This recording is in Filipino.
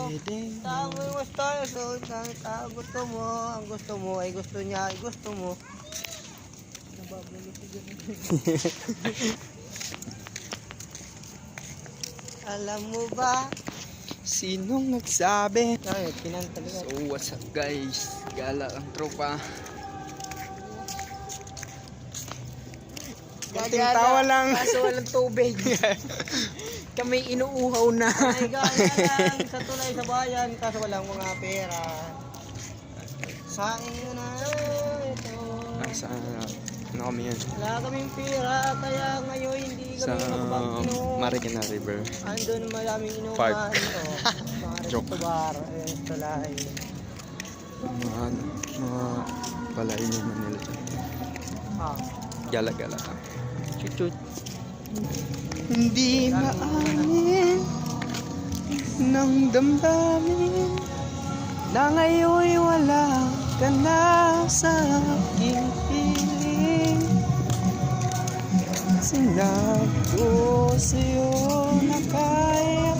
Tao mo yung gusto, so tao gusto mo, ang gusto mo ay gusto niya, ay gusto mo. Nababulo si Alam mo ba? Sinong nagsabi? Ay, pinantali ka. So what's up guys? Gala ang tropa. Konting tawa lang. Kaso walang tubig. Kami inuuhaw na. Ay, gaya lang sa tulay sa bayan, kaso walang mga pera. Sa inyo na ito. Sa ano kami yan? Wala kaming pera, kaya ngayon hindi Sa kami makapag-inom. Marikina River. Andun maraming inuman. Park. Mga Joke. restabar, ayun, tulay. Mga palain yung Manila. Ah. Gala-gala. Chut-chut. Hindi maamin ng damdamin na ngayon wala ka na sa aking piling. Sinabi ko sa'yo na kahit